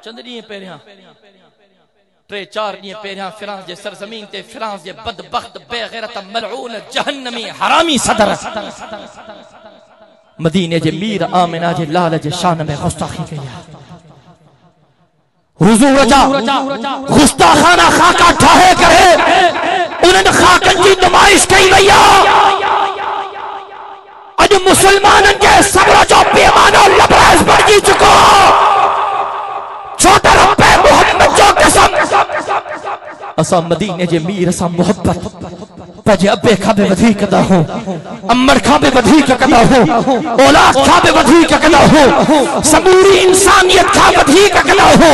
چند ڈیئں پہریاں 3-4 ڈیئں پہریاں فرانس جے سرزمین تے فرانس جے بدبخت بے غیرت ملعون جہنمی حرامی صدر مدینے جے میر آمنہ جے لال جے شان میں گستاخی کیا حضور جا گستاخانہ خاکہ ٹھاہے کرے انہوں خاکن جی نمائش کئی ویا اج مسلمانن کے صبر جو پیمانہ لبریز بڑھ جی چکو چھوٹا رب محمد جو قسم اسا مدینے جے میر اسا محبت پجے ابے کھابے ودھی کدا ہو امر کھابے ودھی کدا ہو اولاد کھابے ودھی کدا ہو سموری انسانیت کھابے ودھی کدا ہو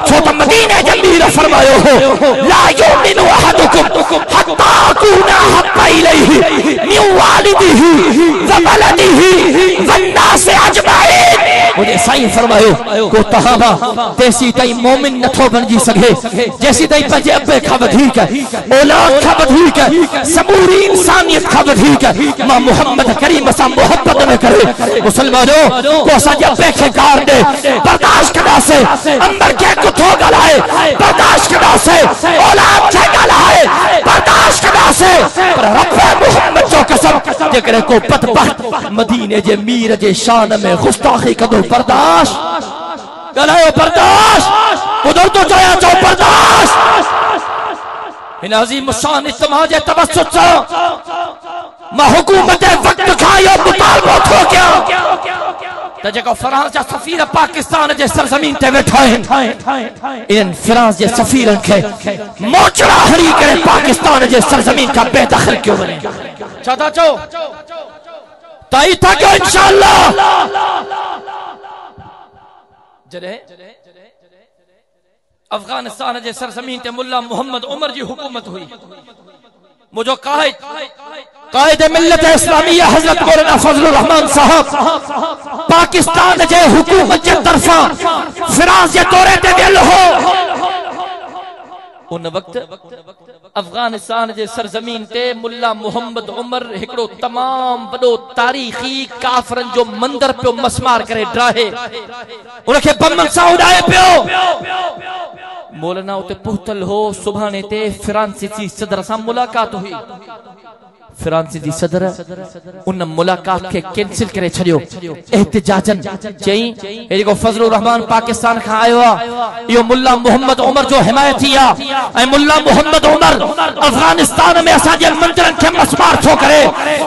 چھوٹا مدینے جے میر فرمایا ہو لا یؤمن احدکم حتی اکون احب الیہ من والدہ وولدہ والناس اجمعین مجھے سائیں فرمایا کو تہاما تیسی تائی مومن نتھو بن جی سکے جیسی تائی پجے ابے کھا ودھیک اولاد کھا ودھیک سموری انسانیت کھا ودھیک ماں محمد کریم اسا محبت میں کرے مسلمانوں کو اسا جب بے کھار دے برداشت کدا سے اندر کے کتھو گلائے برداشت کدا سے اولاد کے گلائے برداشت کدا سے پر رب محمد جو قسم جکرے کو بدبخت مدینے جے میر جے شان میں گستاخی کدو برداشت گلائے برداشت ادھر تو جایا چاہو برداشت ان عظیم شان اتماج تبسط سے ما حکومت وقت کھائیو مطالبہ ہو گیا تا جگہ فرانس جا سفیر پاکستان جے سرزمین تے بیٹھائیں ان فرانس جے سفیرن کے موچڑا ہری کرے پاکستان جے سرزمین کا بے دخل کیوں بنے چاہتا چو تائی تھا کہ انشاءاللہ جڑے افغانستان جے سرزمین تے ملا محمد عمر جی حکومت ہوئی مجھو قائد ملت اسلامیہ حضرت مولانا فضل الرحمن صاحب پاکستان جے حکومت جے طرفا فرانس جے دورے تے دل ہو ان وقت افغانستان جے سرزمین تے ملا محمد عمر ہکڑو تمام بڑو تاریخی کافرن جو مندر پہ مسمار کرے ڈراہے انہوں کے بمن سا اڑائے پیو مولانا اتے پہتل ہو صبحانے تے فرانسیسی صدر سا ملاقات ہوئی فرانسیسی صدر ان ملاقات کے کینسل کرے چھڑیو احتجاجن چاہییں یہ دیکھو فضل الرحمن پاکستان کھا آئے ہوا یہ ملا محمد عمر جو حمایتیا اے ملا محمد عمر افغانستان میں اساجل منجرن کے مسمار تھو کرے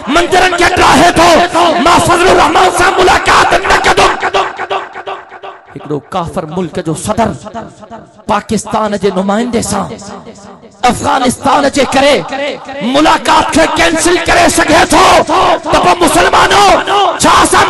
منجرن کے ڈراہے تھو ما فضل الرحمن سا ملاقات نکدو ایکڑو کافر ملک جو صدر پاکستان جے نمائندے سا افغانستان جے کرے ملاقات کے کینسل کرے سکے تھو تب مسلمانوں چھاسا